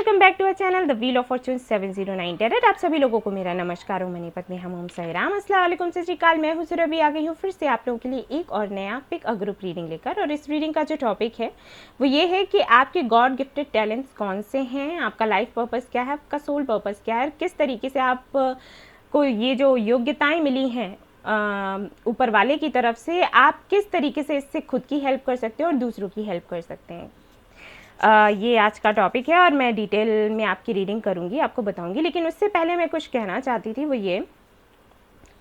Welcome back to our channel the wheel of fortune 709 tarot. आप सभी लोगों को मेरा नमस्कार। मनी पत्नी हम सहीराम, अस्सलाम वालेकुम, सत श्री अकाल। मैं हूं सुरभि, आ गई हूं फिर से आप लोगों के लिए एक और नया पिक अ ग्रुप रीडिंग लेकर। और इस रीडिंग का जो टॉपिक है वो ये है कि आपके गॉड गिफ्टेड टैलेंट्स कौन से हैं, आपका लाइफ पर्पस क्या है, आपका सोल पर्पस क्या है, किस तरीके से आप को ये जो योग्यताएँ मिली हैं ऊपर वाले की तरफ से, आप किस तरीके से इससे खुद की हेल्प कर सकते हैं और दूसरों की हेल्प कर सकते हैं। ये आज का टॉपिक है और मैं डिटेल में आपकी रीडिंग करूँगी, आपको बताऊँगी। लेकिन उससे पहले मैं कुछ कहना चाहती थी, वो ये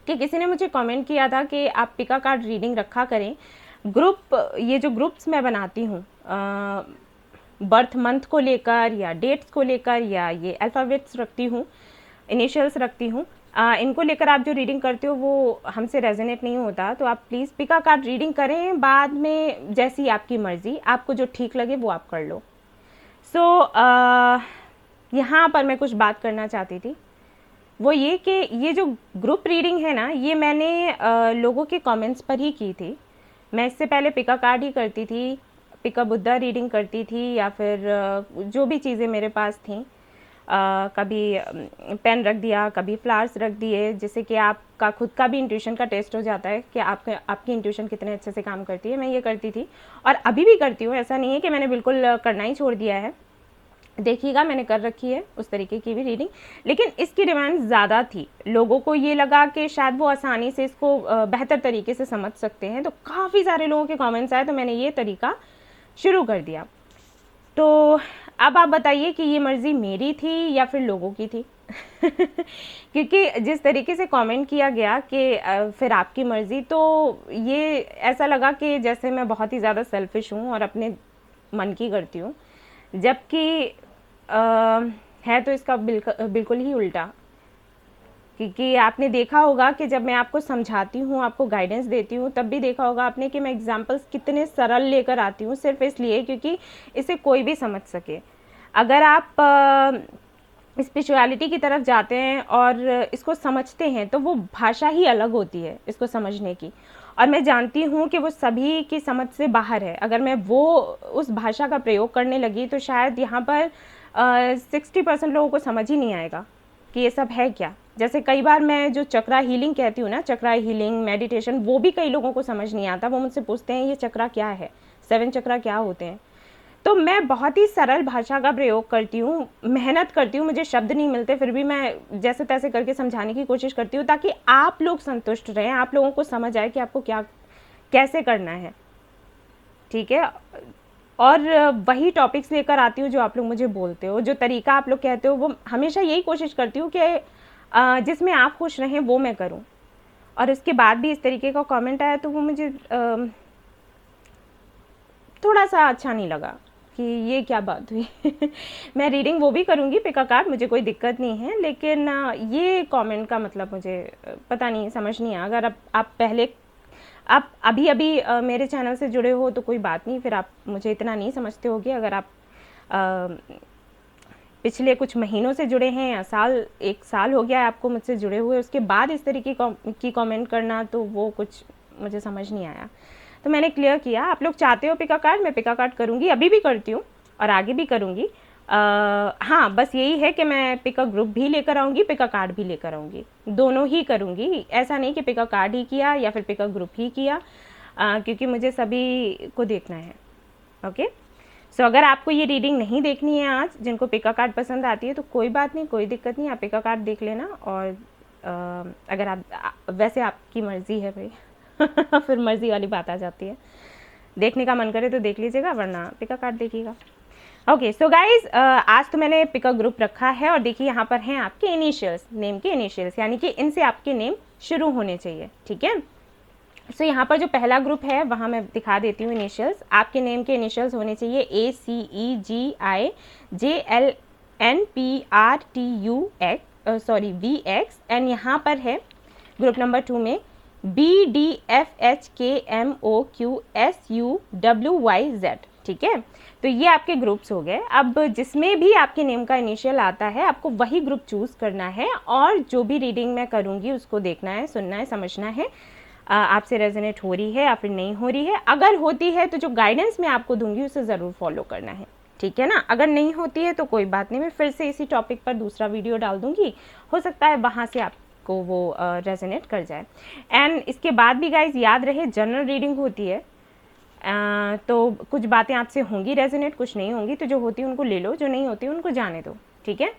कि किसी ने मुझे कमेंट किया था कि आप पिका कार्ड रीडिंग रखा करें। ये जो ग्रुप्स मैं बनाती हूँ बर्थ मंथ को लेकर या डेट्स को लेकर, या ये अल्फ़ाबेट्स रखती हूँ, इनिशियल्स रखती हूँ, इनको लेकर आप जो रीडिंग करते हो वो हमसे रेजोनेट नहीं होता। तो आप प्लीज़ पिका कार्ड रीडिंग करें, बाद में जैसी आपकी मर्ज़ी, आपको जो ठीक लगे वो आप कर लो। यहाँ पर मैं कुछ बात करना चाहती थी, वो ये कि ये जो ग्रुप रीडिंग है ना, ये मैंने लोगों के कमेंट्स पर ही की थी। मैं इससे पहले पिका कार्ड ही करती थी, पिका बुद्धा रीडिंग करती थी, या फिर जो भी चीज़ें मेरे पास थी, कभी पेन रख दिया, कभी फ्लावर्स रख दिए, जिससे कि आपका खुद का भी इंट्यूशन का टेस्ट हो जाता है कि आपकी इंट्यूशन कितने अच्छे से काम करती है। मैं ये करती थी और अभी भी करती हूँ, ऐसा नहीं है कि मैंने बिल्कुल करना ही छोड़ दिया है। देखिएगा, मैंने कर रखी है उस तरीके की भी रीडिंग, लेकिन इसकी डिमांड ज़्यादा थी। लोगों को ये लगा कि शायद वो आसानी से इसको बेहतर तरीके से समझ सकते हैं, तो काफ़ी सारे लोगों के कमेंट्स आए, तो मैंने ये तरीका शुरू कर दिया। तो अब आप बताइए कि ये मर्ज़ी मेरी थी या फिर लोगों की थी क्योंकि जिस तरीके से कमेंट किया गया कि फिर आपकी मर्ज़ी, तो ये ऐसा लगा कि जैसे मैं बहुत ही ज़्यादा सेल्फिश हूँ और अपने मन की करती हूँ, जबकि है तो इसका बिल्कुल ही उल्टा। क्योंकि आपने देखा होगा कि जब मैं आपको समझाती हूँ, आपको गाइडेंस देती हूँ, तब भी देखा होगा आपने कि मैं एग्जांपल्स कितने सरल लेकर आती हूँ, सिर्फ इसलिए क्योंकि इसे कोई भी समझ सके। अगर आप स्पिरिचुअलिटी की तरफ जाते हैं और इसको समझते हैं, तो वो भाषा ही अलग होती है इसको समझने की, और मैं जानती हूँ कि वो सभी की समझ से बाहर है। अगर मैं उस भाषा का प्रयोग करने लगी तो शायद यहाँ पर 60% लोगों को समझ ही नहीं आएगा कि ये सब है क्या। जैसे कई बार मैं जो चक्रा हीलिंग कहती हूँ ना, चक्रा हीलिंग मेडिटेशन, वो भी कई लोगों को समझ नहीं आता। वो मुझसे पूछते हैं ये चक्रा क्या है, 7 चक्रा क्या होते हैं। तो मैं बहुत ही सरल भाषा का प्रयोग करती हूँ, मेहनत करती हूँ, मुझे शब्द नहीं मिलते, फिर भी मैं जैसे तैसे करके समझाने की कोशिश करती हूँ, ताकि आप लोग संतुष्ट रहें, आप लोगों को समझ आए कि आपको क्या कैसे करना है, ठीक है। और वही टॉपिक्स लेकर आती हूँ जो आप लोग मुझे बोलते हो, जो तरीका आप लोग कहते हो, वो हमेशा यही कोशिश करती हूँ कि जिसमें आप खुश रहें वो मैं करूँ। और उसके बाद भी इस तरीके का कमेंट आया तो वो मुझे थोड़ा सा अच्छा नहीं लगा कि ये क्या बात हुई मैं रीडिंग वो भी करूँगी पिका कार्ड, मुझे कोई दिक्कत नहीं है, लेकिन ये कमेंट का मतलब मुझे पता नहीं, समझ नहीं आया। अगर आप अभी मेरे चैनल से जुड़े हो तो कोई बात नहीं, फिर आप मुझे इतना नहीं समझते होगे। अगर आप पिछले कुछ महीनों से जुड़े हैं या एक साल हो गया है आपको मुझसे जुड़े हुए, उसके बाद इस तरीके की कमेंट करना, तो वो कुछ मुझे समझ नहीं आया। तो मैंने क्लियर किया, आप लोग चाहते हो पिका कार्ड, मैं पिका कार्ड करूँगी, अभी भी करती हूँ और आगे भी करूँगी। हाँ, बस यही है कि मैं पिका ग्रुप भी लेकर आऊँगी, पिका कार्ड भी लेकर आऊँगी, दोनों ही करूँगी। ऐसा नहीं कि पिका कार्ड ही किया या फिर पिका ग्रुप ही किया, क्योंकि मुझे सभी को देखना है। ओके, सो अगर आपको ये रीडिंग नहीं देखनी है आज, जिनको पिका कार्ड पसंद आती है, तो कोई बात नहीं, कोई दिक्कत नहीं, आप पिका कार्ड देख लेना। और अगर आप वैसे आपकी मर्ज़ी है भाई फिर मर्ज़ी वाली बात आ जाती है, देखने का मन करे तो देख लीजिएगा, वरना पिका कार्ड देखिएगा। ओके, सो गाइज, आज तो मैंने पिका ग्रुप रखा है और देखिए यहाँ पर हैं आपके इनिशियल्स, नेम के इनिशियल्स, यानी कि इनसे आपके नेम शुरू होने चाहिए, ठीक है। सो यहाँ पर जो पहला ग्रुप है वहाँ मैं दिखा देती हूँ इनिशियल्स। आपके नेम के इनिशियल्स होने चाहिए VX, एंड यहाँ पर है ग्रुप नंबर 2 में BDFHKMOQSUWYZ, ठीक है। तो ये आपके ग्रुप्स हो गए। अब जिसमें भी आपके नेम का इनिशियल आता है, आपको वही ग्रुप चूज़ करना है और जो भी रीडिंग मैं करूँगी उसको देखना है, सुनना है, समझना है, आपसे रेजोनेट हो रही है या फिर नहीं हो रही है। अगर होती है तो जो गाइडेंस मैं आपको दूंगी उसे ज़रूर फॉलो करना है, ठीक है ना। अगर नहीं होती है तो कोई बात नहीं, मैं फिर से इसी टॉपिक पर दूसरा वीडियो डाल दूँगी, हो सकता है वहाँ से आपको वो रेजोनेट कर जाए। एंड इसके बाद भी गाइज याद रहे, जनरल रीडिंग होती है, तो कुछ बातें आपसे होंगी रेजोनेट, कुछ नहीं होंगी, तो जो होती है उनको ले लो, जो नहीं होती उनको जाने दो, ठीक है।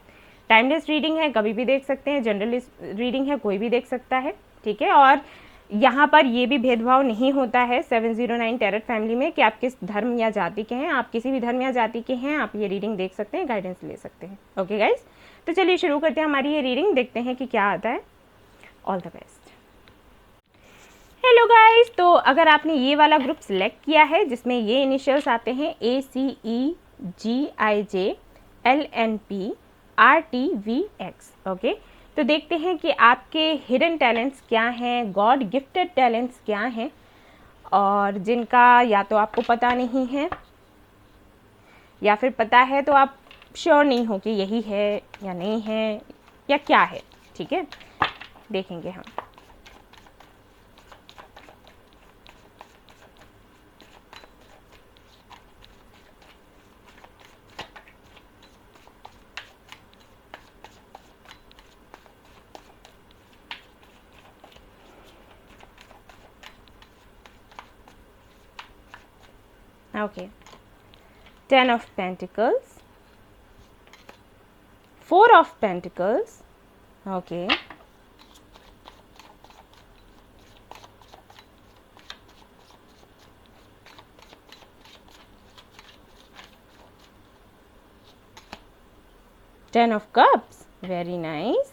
टाइमलेस रीडिंग है, कभी भी देख सकते हैं, जनरल रीडिंग है, कोई भी देख सकता है, ठीक है। और यहाँ पर ये भी भेदभाव नहीं होता है 709 टैरट फैमिली में कि आप किस धर्म या जाति के हैं, आप किसी भी धर्म या जाति के हैं, आप ये रीडिंग देख सकते हैं, गाइडेंस ले सकते हैं। ओके गाइज, तो चलिए शुरू करते हैं हमारी ये रीडिंग, देखते हैं कि क्या आता है। All the best. Hello guys, तो अगर आपने ये वाला ग्रुप सिलेक्ट किया है जिसमें ये इनिशियल्स आते हैं ACEGIJLNPRTVX, ओके, तो देखते हैं कि आपके हिडन टैलेंट्स क्या हैं, गॉड गिफ्टेड टैलेंट्स क्या हैं, और जिनका या तो आपको पता नहीं है या फिर पता है तो आप श्योर नहीं हो कि यही है या नहीं है या क्या है, ठीक है, देखेंगे हम। Okay, 10 of Pentacles, 4 of Pentacles, okay, Ten of Cups, very nice,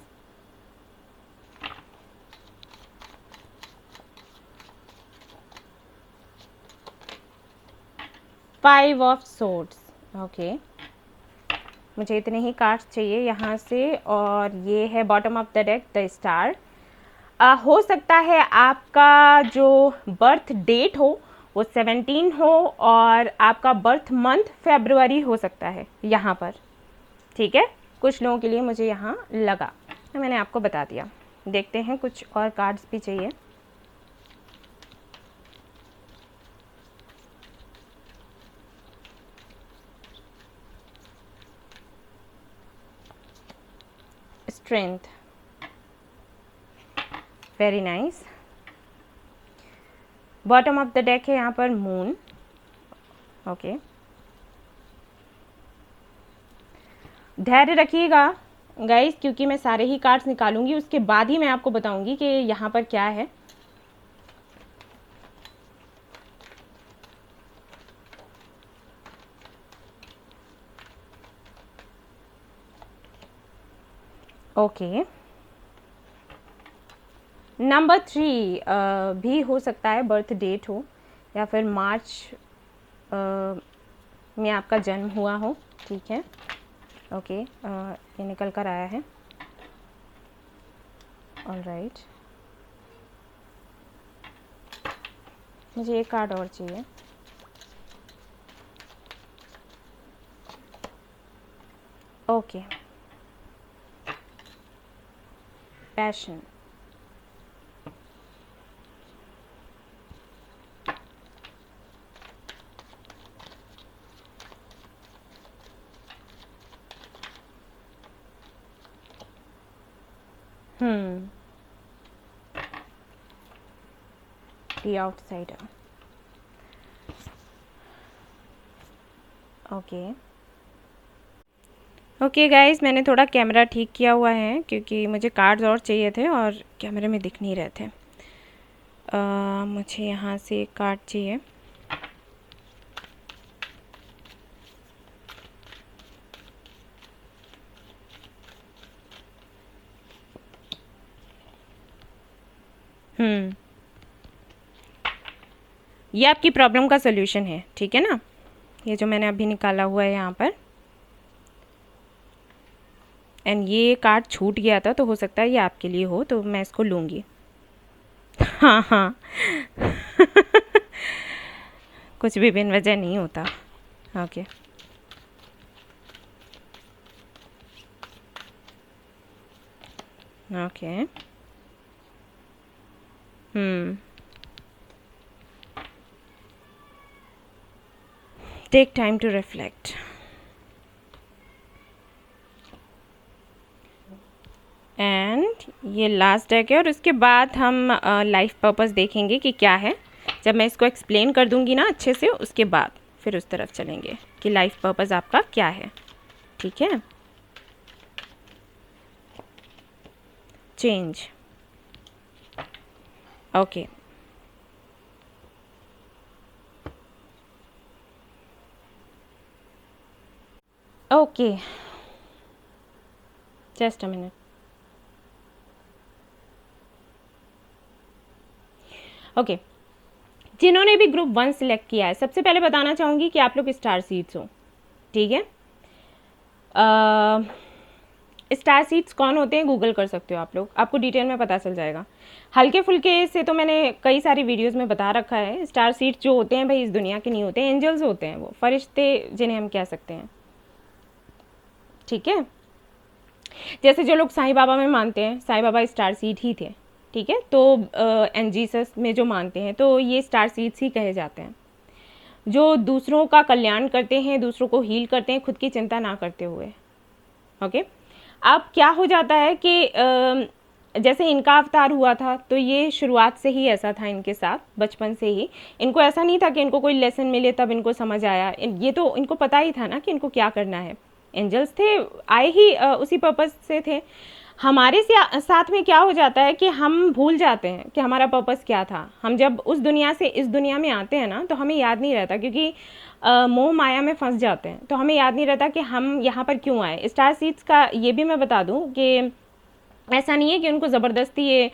5 of Swords, okay, मुझे इतने ही कार्ड्स चाहिए यहाँ से, और ये है bottom of the deck the star. हो सकता है आपका जो बर्थ डेट हो वो 17 हो और आपका बर्थ मंथ फेब्रुअरी हो सकता है यहाँ पर, ठीक है, कुछ लोगों के लिए मुझे यहाँ लगा, तो मैंने आपको बता दिया। देखते हैं, कुछ और कार्ड्स भी चाहिए। Strength, very nice, bottom of the deck है यहाँ पर मून, ओके, धैर्य रखिएगा गाइस, क्योंकि मैं सारे ही कार्ड्स निकालूंगी, उसके बाद ही मैं आपको बताऊंगी कि यहाँ पर क्या है। ओके, नंबर 3 भी हो सकता है बर्थ डेट हो, या फिर मार्च में आपका जन्म हुआ हो, ठीक है, ओके, ये निकल कर आया है, ऑल राइट, मुझे एक कार्ड और चाहिए। Okay, passion, The outsider, okay, okay guys, मैंने थोड़ा कैमरा ठीक किया हुआ है क्योंकि मुझे कार्ड्स और चाहिए थे और कैमरे में दिख नहीं रहे थे। मुझे यहाँ से एक कार्ड चाहिए। ये आपकी प्रॉब्लम का सल्यूशन है, ठीक है ना, ये जो मैंने अभी निकाला हुआ है यहाँ पर, एंड ये कार्ड छूट गया था तो हो सकता है ये आपके लिए हो, तो मैं इसको लूँगी। हाँ हाँ कुछ भी बिन वजह नहीं होता। Okay, okay, take time to reflect. And ये लास्ट डेक है, और उसके बाद हम लाइफ पर्पस देखेंगे कि क्या है। जब मैं इसको एक्सप्लेन कर दूंगी ना अच्छे से, उसके बाद फिर उस तरफ चलेंगे कि लाइफ पर्पस आपका क्या है। ठीक है, change. Okay, okay, just a minute. Okay, जिन्होंने भी ग्रुप 1 सिलेक्ट किया है, सबसे पहले बताना चाहूँगी कि आप लोग स्टार सीड्स हो। ठीक है, स्टार सीड्स कौन होते हैं गूगल कर सकते हो आप लोग, आपको डिटेल में पता चल जाएगा। हल्के फुल्के से तो मैंने कई सारी वीडियोस में बता रखा है। स्टार सीड्स जो होते हैं भाई इस दुनिया के नहीं होते, एंजल्स होते हैं, वो फरिश्ते जिन्हें हम कह सकते हैं। ठीक है, जैसे जो लोग साईं बाबा में मानते हैं, साईं बाबा स्टार सीड ही थे। ठीक है, तो एंड जीसस में जो मानते हैं, तो ये स्टार सीड्स ही कहे जाते हैं, जो दूसरों का कल्याण करते हैं, दूसरों को हील करते हैं, खुद की चिंता ना करते हुए। ओके, अब क्या हो जाता है कि जैसे इनका अवतार हुआ था, तो ये शुरुआत से ही ऐसा था इनके साथ, बचपन से ही। इनको ऐसा नहीं था कि इनको कोई लेसन मिले तब इनको समझ आया, ये तो इनको पता ही था ना कि इनको क्या करना है। एंजल्स थे, आए ही उसी पर्पस से थे। हमारे साथ में क्या हो जाता है कि हम भूल जाते हैं कि हमारा पर्पस क्या था। हम जब उस दुनिया से इस दुनिया में आते हैं ना, तो हमें याद नहीं रहता, क्योंकि मोह माया में फंस जाते हैं, तो हमें याद नहीं रहता कि हम यहाँ पर क्यों आए। स्टार सीड्स का ये भी मैं बता दूँ कि ऐसा नहीं है कि उनको ज़बरदस्ती ये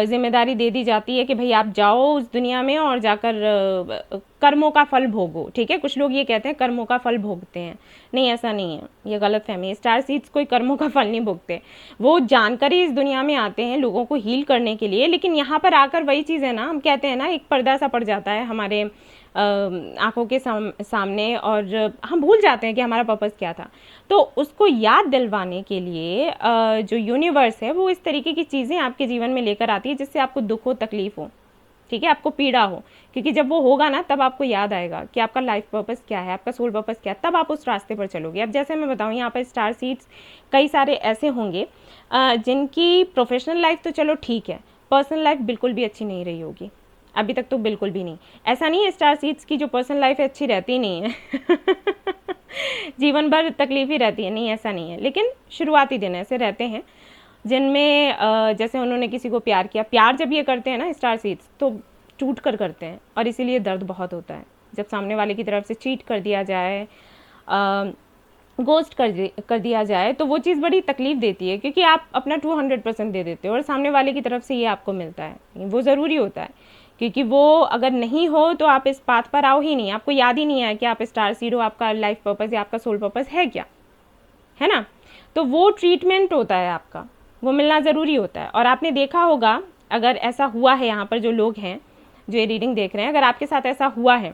जिम्मेदारी दे दी जाती है कि भाई आप जाओ उस दुनिया में और जाकर कर्मों का फल भोगो। ठीक है, कुछ लोग ये कहते हैं कर्मों का फल भोगते हैं, नहीं ऐसा नहीं है, ये गलत फहमी है। स्टार सीड्स कोई कर्मों का फल नहीं भोगते, वो जानकर ही इस दुनिया में आते हैं लोगों को हील करने के लिए। लेकिन यहाँ पर आकर वही चीज़ है ना, हम कहते हैं ना एक पर्दा सा पड़ जाता है हमारे आंखों के सामने, और हम भूल जाते हैं कि हमारा पर्पस क्या था। तो उसको याद दिलवाने के लिए जो यूनिवर्स है वो इस तरीके की चीज़ें आपके जीवन में लेकर आती है, जिससे आपको दुख हो, तकलीफ हो, ठीक है, आपको पीड़ा हो। क्योंकि जब वो होगा ना, तब आपको याद आएगा कि आपका लाइफ पर्पस क्या है, आपका सोल पर्पस क्या है, तब आप उस रास्ते पर चलोगे। अब जैसे मैं बताऊँ, यहाँ पर स्टार सीड्स कई सारे ऐसे होंगे जिनकी प्रोफेशनल लाइफ तो चलो ठीक है, पर्सनल लाइफ बिल्कुल भी अच्छी नहीं रही होगी अभी तक, तो बिल्कुल भी नहीं। ऐसा नहीं है स्टार सीड्स की जो पर्सनल लाइफ है अच्छी रहती नहीं है जीवन भर तकलीफ ही रहती है, नहीं ऐसा नहीं है। लेकिन शुरुआती दिन ऐसे रहते हैं जिनमें जैसे उन्होंने किसी को प्यार किया, प्यार जब ये करते हैं ना स्टार सीड्स, तो टूट कर करते हैं, और इसीलिए दर्द बहुत होता है। जब सामने वाले की तरफ से चीट कर दिया जाए, गोस्ट कर दिया जाए, तो वो चीज़ बड़ी तकलीफ देती है, क्योंकि आप अपना 200% दे देते हो और सामने वाले की तरफ से ये आपको मिलता है। वो ज़रूरी होता है, क्योंकि वो अगर नहीं हो तो आप इस पाथ पर आओ ही नहीं, आपको याद ही नहीं आया कि आप स्टार सीड हो, आपका लाइफ पर्पस या आपका सोल पर्पस है क्या, है ना। तो वो ट्रीटमेंट होता है आपका, वो मिलना ज़रूरी होता है। और आपने देखा होगा, अगर ऐसा हुआ है, यहाँ पर जो लोग हैं जो ये रीडिंग देख रहे हैं, अगर आपके साथ ऐसा हुआ है,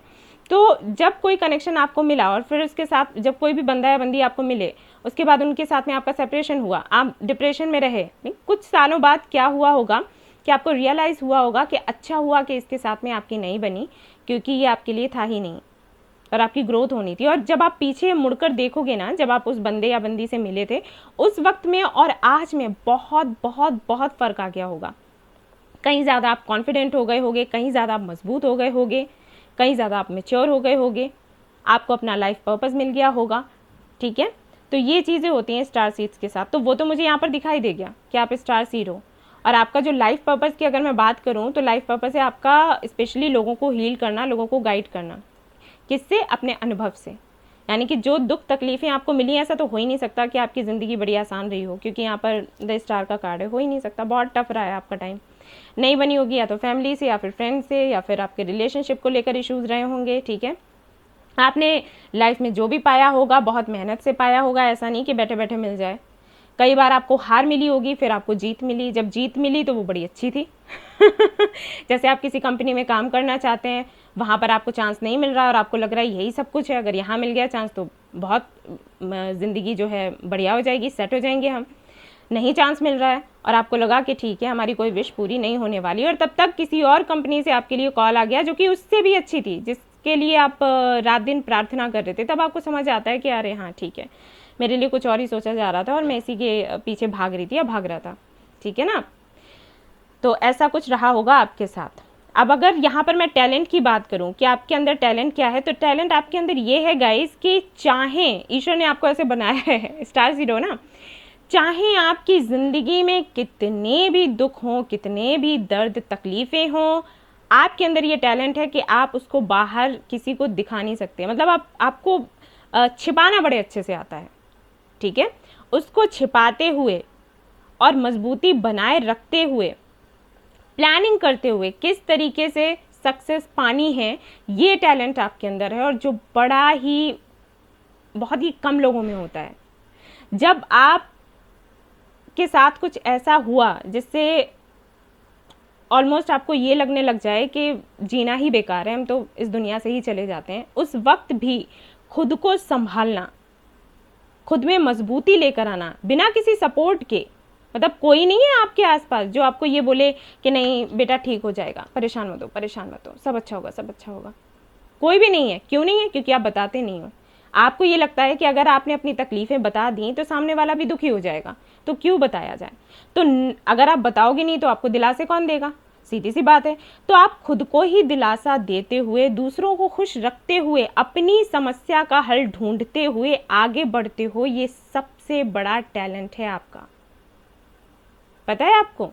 तो जब कोई कनेक्शन आपको मिला और फिर उसके साथ जब कोई भी बंदा या बंदी आपको मिले, उसके बाद उनके साथ में आपका सेपरेशन हुआ, आप डिप्रेशन में रहे, नहीं, कुछ सालों बाद क्या हुआ होगा कि आपको रियलाइज़ हुआ होगा कि अच्छा हुआ कि इसके साथ में आपकी नहीं बनी, क्योंकि ये आपके लिए था ही नहीं और आपकी ग्रोथ होनी थी। और जब आप पीछे मुड़कर देखोगे ना, जब आप उस बंदे या बंदी से मिले थे, उस वक्त में और आज में बहुत बहुत बहुत फ़र्क आ गया होगा। कहीं ज़्यादा आप कॉन्फिडेंट हो गए होगे, कहीं ज़्यादा आप मजबूत हो गए होगे, कहीं ज़्यादा आप मैच्योर हो गए होगे, आपको अपना लाइफ पर्पस मिल गया होगा। ठीक है, तो ये चीज़ें होती हैं स्टार सीड्स के साथ। तो वो तो मुझे यहाँ पर दिखाई दे गया कि आप स्टार सीड हो। और आपका जो लाइफ पर्पस की अगर मैं बात करूँ, तो लाइफ पर्पस है आपका स्पेशली लोगों को हील करना, लोगों को गाइड करना। किससे? अपने अनुभव से। यानी कि जो दुख तकलीफ़ें आपको मिली, ऐसा तो हो ही नहीं सकता कि आपकी ज़िंदगी बड़ी आसान रही हो, क्योंकि यहाँ पर द स्टार का कार्ड है, हो ही नहीं सकता। बहुत टफ रहा है आपका टाइम, नहीं बनी होगी या तो फैमिली से, या फिर फ्रेंड से, या फिर आपके रिलेशनशिप को लेकर इश्यूज़ रहे होंगे। ठीक है, आपने लाइफ में जो भी पाया होगा बहुत मेहनत से पाया होगा, ऐसा नहीं कि बैठे बैठे मिल जाए। कई बार आपको हार मिली होगी, फिर आपको जीत मिली। जब जीत मिली तो वो बड़ी अच्छी थी जैसे आप किसी कंपनी में काम करना चाहते हैं, वहाँ पर आपको चांस नहीं मिल रहा और आपको लग रहा है यही सब कुछ है, अगर यहाँ मिल गया चांस तो बहुत ज़िंदगी जो है बढ़िया हो जाएगी, सेट हो जाएंगे हम। नहीं चांस मिल रहा है और आपको लगा कि ठीक है हमारी कोई विश पूरी नहीं होने वाली, और तब तक किसी और कंपनी से आपके लिए कॉल आ गया जो कि उससे भी अच्छी थी, जिसके लिए आप रात दिन प्रार्थना कर रहे थे। तब आपको समझ आता है कि अरे हाँ ठीक है, मेरे लिए कुछ और ही सोचा जा रहा था और मैं इसी के पीछे भाग रही थी या भाग रहा था। ठीक है ना। तो ऐसा कुछ रहा होगा आपके साथ। अब अगर यहाँ पर मैं टैलेंट की बात करूँ कि आपके अंदर टैलेंट क्या है, तो टैलेंट आपके अंदर ये है गाइस कि चाहे ईश्वर ने आपको ऐसे बनाया है, स्टार सीड ना, चाहे आपकी ज़िंदगी में कितने भी दुख हों, कितने भी दर्द तकलीफ़ें हों, आपके अंदर ये टैलेंट है कि आप उसको बाहर किसी को दिखा नहीं सकते। मतलब आपको छिपाना बड़े अच्छे से आता है, ठीक है। उसको छिपाते हुए और मजबूती बनाए रखते हुए, प्लानिंग करते हुए किस तरीके से सक्सेस पानी है, ये टैलेंट आपके अंदर है, और जो बड़ा ही बहुत ही कम लोगों में होता है। जब आप के साथ कुछ ऐसा हुआ जिससे ऑलमोस्ट आपको ये लगने लग जाए कि जीना ही बेकार है, हम तो इस दुनिया से ही चले जाते हैं, उस वक्त भी खुद को संभालना, खुद में मजबूती लेकर आना बिना किसी सपोर्ट के। मतलब कोई नहीं है आपके आसपास जो आपको ये बोले कि नहीं बेटा ठीक हो जाएगा, परेशान मत हो, परेशान मत हो, सब अच्छा होगा, सब अच्छा होगा। कोई भी नहीं है। क्यों नहीं है? क्योंकि आप बताते नहीं हो। आपको ये लगता है कि अगर आपने अपनी तकलीफ़ें बता दी तो सामने वाला भी दुखी हो जाएगा, तो क्यों बताया जाए। तो अगर आप बताओगे नहीं तो आपको दिलासे कौन देगा? सीधी सी बात है। तो आप खुद को ही दिलासा देते हुए, दूसरों को खुश रखते हुए, अपनी समस्या का हल ढूंढते हुए आगे बढ़ते हो, ये सबसे बड़ा टैलेंट है आपका। पता है आपको?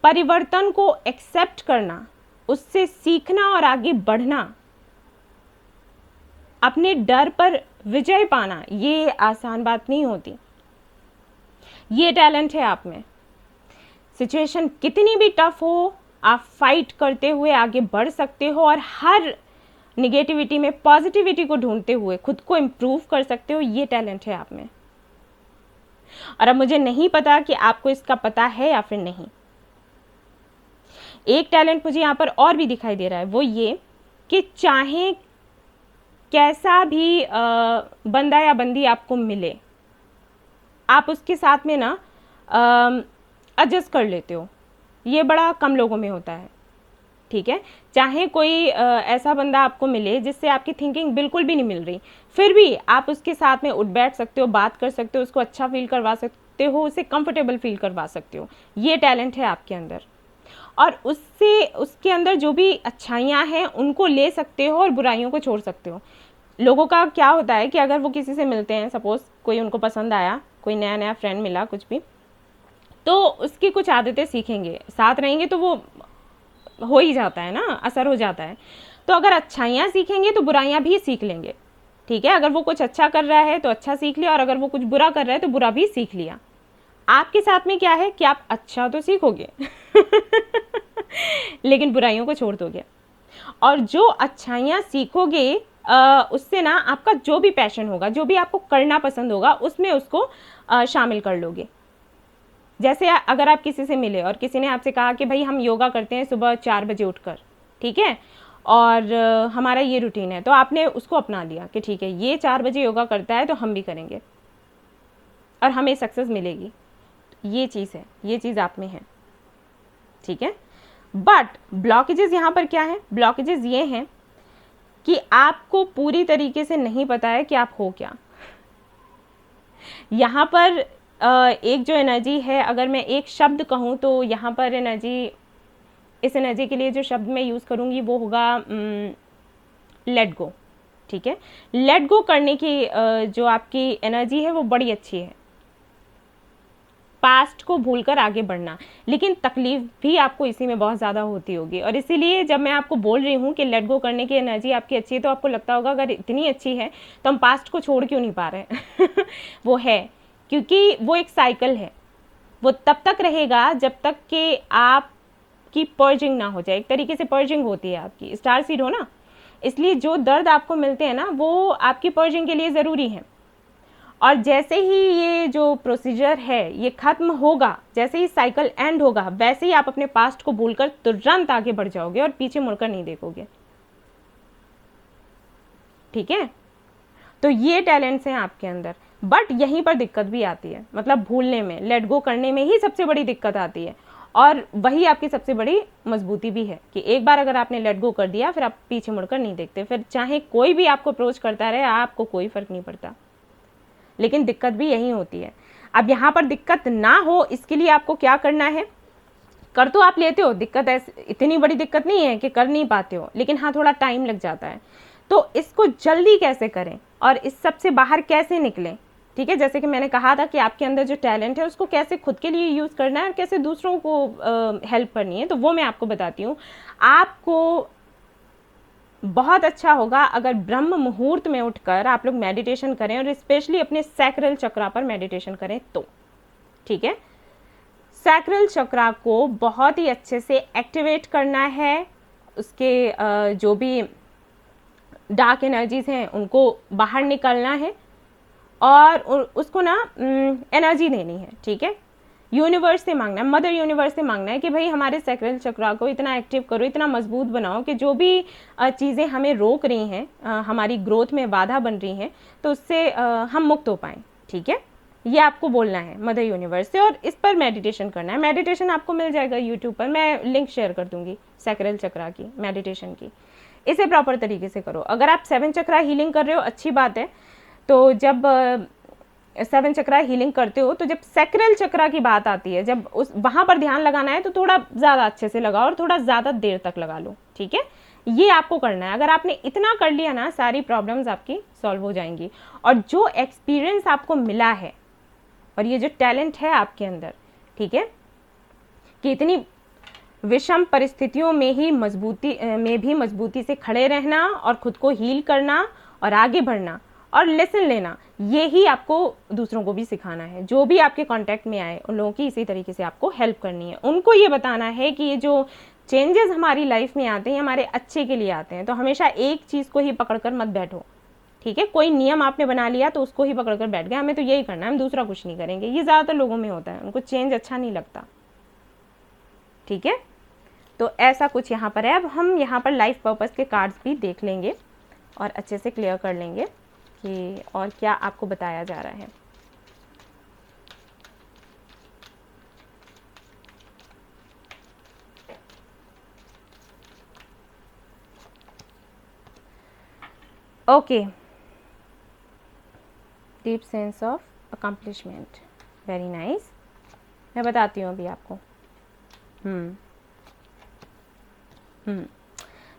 परिवर्तन को एक्सेप्ट करना, उससे सीखना और आगे बढ़ना, अपने डर पर विजय पाना, ये आसान बात नहीं होती। ये टैलेंट है आप में। सिचुएशन कितनी भी टफ हो, आप फाइट करते हुए आगे बढ़ सकते हो और हर निगेटिविटी में पॉजिटिविटी को ढूंढते हुए खुद को इम्प्रूव कर सकते हो। ये टैलेंट है आप में। और अब मुझे नहीं पता कि आपको इसका पता है या फिर नहीं। एक टैलेंट मुझे यहाँ पर और भी दिखाई दे रहा है, वो ये कि चाहे कैसा भी बंदा या बंदी आपको मिले, आप उसके साथ में ना एडजस्ट कर लेते हो। ये बड़ा कम लोगों में होता है, ठीक है। चाहे कोई ऐसा बंदा आपको मिले जिससे आपकी थिंकिंग बिल्कुल भी नहीं मिल रही, फिर भी आप उसके साथ में उठ बैठ सकते हो, बात कर सकते हो, उसको अच्छा फील करवा सकते हो, उसे कंफर्टेबल फील करवा सकते हो। ये टैलेंट है आपके अंदर। और उससे उसके अंदर जो भी अच्छाइयाँ हैं उनको ले सकते हो और बुराइयों को छोड़ सकते हो। लोगों का क्या होता है कि अगर वो किसी से मिलते हैं, सपोज कोई उनको पसंद आया, कोई नया नया फ्रेंड मिला, कुछ भी, तो उसकी कुछ आदतें सीखेंगे, साथ रहेंगे तो वो हो ही जाता है ना, असर हो जाता है। तो अगर अच्छाइयाँ सीखेंगे तो बुराइयाँ भी सीख लेंगे, ठीक है। अगर वो कुछ अच्छा कर रहा है तो अच्छा सीख लिया, और अगर वो कुछ बुरा कर रहा है तो बुरा भी सीख लिया। आपके साथ में क्या है कि आप अच्छा तो सीखोगे लेकिन बुराइयों को छोड़ दोगे, और जो अच्छाइयाँ सीखोगे उससे ना आपका जो भी पैशन होगा, जो भी आपको करना पसंद होगा, उसमें उसको शामिल कर लोगे। जैसे अगर आप किसी से मिले और किसी ने आपसे कहा कि भाई हम योगा करते हैं सुबह 4 बजे उठकर, ठीक है, और हमारा ये रूटीन है, तो आपने उसको अपना लिया कि ठीक है ये 4 बजे योगा करता है तो हम भी करेंगे और हमें सक्सेस मिलेगी। ये चीज़ है, ये चीज़ आप में है, ठीक है। बट ब्लॉकेजेस यहाँ पर क्या है? ब्लॉकेजेस ये हैं कि आपको पूरी तरीके से नहीं पता है कि आप हो क्या। यहाँ पर एक जो एनर्जी है, अगर मैं एक शब्द कहूँ तो यहाँ पर एनर्जी, इस एनर्जी के लिए जो शब्द मैं यूज़ करूँगी वो होगा लेट गो, ठीक है। लेट गो करने की जो आपकी एनर्जी है वो बड़ी अच्छी है, पास्ट को भूलकर आगे बढ़ना। लेकिन तकलीफ भी आपको इसी में बहुत ज़्यादा होती होगी, और इसीलिए जब मैं आपको बोल रही हूँ कि लेट गो करने की एनर्जी आपकी अच्छी है, तो आपको लगता होगा अगर इतनी अच्छी है तो हम पास्ट को छोड़ क्यों नहीं पा रहे वो है क्योंकि वो एक साइकिल है, वो तब तक रहेगा जब तक कि आपकी पर्जिंग ना हो जाए। एक तरीके से पर्जिंग होती है आपकी, स्टार सीड हो ना, इसलिए जो दर्द आपको मिलते हैं ना वो आपकी पर्जिंग के लिए ज़रूरी है। और जैसे ही ये जो प्रोसीजर है ये ख़त्म होगा, जैसे ही साइकिल एंड होगा, वैसे ही आप अपने पास्ट को भूलकर तुरंत आगे बढ़ जाओगे और पीछे मुड़कर नहीं देखोगे, ठीक है। तो ये टैलेंट्स हैं आपके अंदर, बट यहीं पर दिक्कत भी आती है, मतलब भूलने में, लेट गो करने में ही सबसे बड़ी दिक्कत आती है। और वही आपकी सबसे बड़ी मजबूती भी है कि एक बार अगर आपने लेट गो कर दिया फिर आप पीछे मुड़कर नहीं देखते, फिर चाहे कोई भी आपको अप्रोच करता रहे आपको कोई फ़र्क नहीं पड़ता। लेकिन दिक्कत भी यही होती है, अब यहाँ पर दिक्कत ना हो इसके लिए आपको क्या करना है, कर तो आप लेते हो, दिक्कत ऐसे इतनी बड़ी दिक्कत नहीं है कि कर नहीं पाते हो, लेकिन हाँ थोड़ा टाइम लग जाता है। तो इसको जल्दी कैसे करें और इस सब से बाहर कैसे निकलें, ठीक है। जैसे कि मैंने कहा था कि आपके अंदर जो टैलेंट है उसको कैसे खुद के लिए यूज़ करना है और कैसे दूसरों को हेल्प करनी है, तो वो मैं आपको बताती हूँ। आपको बहुत अच्छा होगा अगर ब्रह्म मुहूर्त में उठकर आप लोग मेडिटेशन करें और स्पेशली अपने सैक्रल चक्रा पर मेडिटेशन करें तो, ठीक है। सैक्रल चक्रा को बहुत ही अच्छे से एक्टिवेट करना है, उसके जो भी डार्क एनर्जीज हैं उनको बाहर निकालना है और उसको ना एनर्जी देनी है, ठीक है। यूनिवर्स से मांगना है, मदर यूनिवर्स से मांगना है कि भाई हमारे सैक्रल चक्रा को इतना एक्टिव करो, इतना मजबूत बनाओ कि जो भी चीज़ें हमें रोक रही हैं, हमारी ग्रोथ में बाधा बन रही हैं, तो उससे हम मुक्त हो पाएँ, ठीक है। ये आपको बोलना है मदर यूनिवर्स से और इस पर मेडिटेशन करना है। मेडिटेशन आपको मिल जाएगा यूट्यूब पर, मैं लिंक शेयर कर दूंगी सैक्रल चक्रा की मेडिटेशन की। इसे प्रॉपर तरीके से करो। अगर आप 7 चक्रा हीलिंग कर रहे हो अच्छी बात है, तो जब 7 चक्रा हीलिंग करते हो तो जब सैक्रल चक्रा की बात आती है, जब उस वहाँ पर ध्यान लगाना है तो थोड़ा ज़्यादा अच्छे से लगाओ और थोड़ा ज़्यादा देर तक लगा लो, ठीक है। ये आपको करना है। अगर आपने इतना कर लिया ना, सारी प्रॉब्लम्स आपकी सॉल्व हो जाएंगी। और जो एक्सपीरियंस आपको मिला है और ये जो टैलेंट है आपके अंदर, ठीक है, कि इतनी विषम परिस्थितियों में भी मजबूती से खड़े रहना और खुद को हील करना और आगे बढ़ना और लेसन लेना, ये ही आपको दूसरों को भी सिखाना है। जो भी आपके कांटेक्ट में आए उन लोगों की इसी तरीके से आपको हेल्प करनी है। उनको ये बताना है कि ये जो चेंजेस हमारी लाइफ में आते हैं हमारे अच्छे के लिए आते हैं। तो हमेशा एक चीज़ को ही पकड़कर मत बैठो, ठीक है। कोई नियम आपने बना लिया तो उसको ही पकड़कर बैठ गए, हमें तो यही करना है, हम दूसरा कुछ नहीं करेंगे। ये ज़्यादातर लोगों में होता है, उनको चेंज अच्छा नहीं लगता, ठीक है। तो ऐसा कुछ यहाँ पर है। अब हम यहाँ पर लाइफ पर्पस के कार्ड्स भी देख लेंगे और अच्छे से क्लियर कर लेंगे कि और क्या आपको बताया जा रहा है। Okay, deep sense of accomplishment, very nice. मैं बताती हूँ अभी आपको।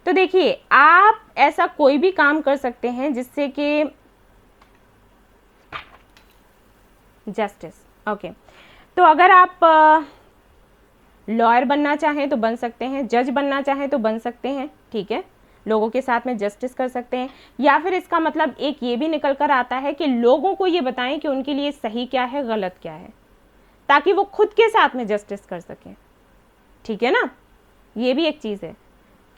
तो देखिए, आप ऐसा कोई भी काम कर सकते हैं जिससे कि जस्टिस, ओके। तो अगर आप लॉयर बनना चाहें तो बन सकते हैं, जज बनना चाहें तो बन सकते हैं, ठीक है। लोगों के साथ में जस्टिस कर सकते हैं, या फिर इसका मतलब एक ये भी निकल कर आता है कि लोगों को ये बताएं कि उनके लिए सही क्या है, गलत क्या है, ताकि वो खुद के साथ में जस्टिस कर सकें, ठीक है ना। ये भी एक चीज़ है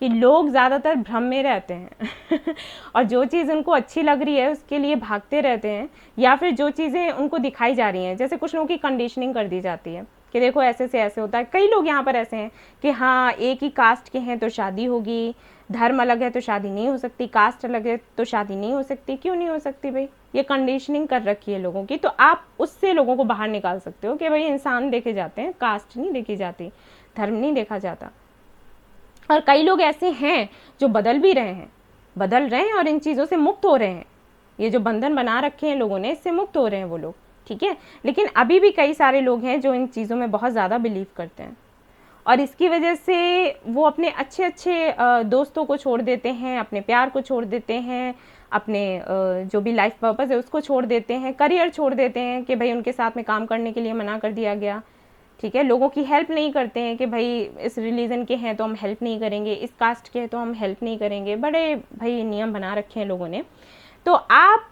कि लोग ज़्यादातर भ्रम में रहते हैं और जो चीज़ उनको अच्छी लग रही है उसके लिए भागते रहते हैं, या फिर जो चीज़ें उनको दिखाई जा रही हैं, जैसे कुछ लोगों की कंडीशनिंग कर दी जाती है कि देखो ऐसे से ऐसे होता है। कई लोग यहाँ पर ऐसे हैं कि हाँ एक ही कास्ट के हैं तो शादी होगी, धर्म अलग है तो शादी नहीं हो सकती, कास्ट अलग है तो शादी नहीं हो सकती। क्यों नहीं हो सकती भाई? ये कंडीशनिंग कर रखी है लोगों की। तो आप उससे लोगों को बाहर निकाल सकते हो कि भाई इंसान देखे जाते हैं, कास्ट नहीं देखी जाती, धर्म नहीं देखा जाता। और कई लोग ऐसे हैं जो बदल रहे हैं और इन चीज़ों से मुक्त हो रहे हैं। ये जो बंधन बना रखे हैं लोगों ने, इससे मुक्त हो रहे हैं वो लोग, ठीक है। लेकिन अभी भी कई सारे लोग हैं जो इन चीज़ों में बहुत ज़्यादा बिलीव करते हैं और इसकी वजह से वो अपने अच्छे अच्छे दोस्तों को छोड़ देते हैं, अपने प्यार को छोड़ देते हैं, अपने जो भी लाइफ पर्पस है उसको छोड़ देते हैं, करियर छोड़ देते हैं कि भाई उनके साथ में काम करने के लिए मना कर दिया गया, ठीक है। लोगों की हेल्प नहीं करते हैं कि भाई इस रिलीजन के हैं तो हम हेल्प नहीं करेंगे, इस कास्ट के हैं तो हम हेल्प नहीं करेंगे। बड़े भाई नियम बना रखे हैं लोगों ने। तो आप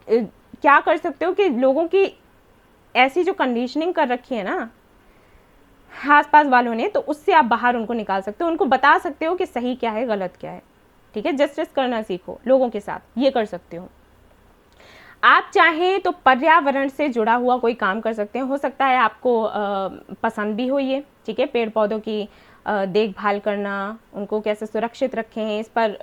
क्या कर सकते हो कि लोगों की ऐसी जो कंडीशनिंग कर रखी है ना आसपास वालों ने, तो उससे आप बाहर उनको निकाल सकते हो, उनको बता सकते हो कि सही क्या है, गलत क्या है, ठीक है। जस्टिस करना सीखो लोगों के साथ, ये कर सकते हो। आप चाहें तो पर्यावरण से जुड़ा हुआ कोई काम कर सकते हैं। हो सकता है आपको पसंद भी हो ये, ठीक है। पेड़ पौधों की देखभाल करना, उनको कैसे सुरक्षित रखें, इस पर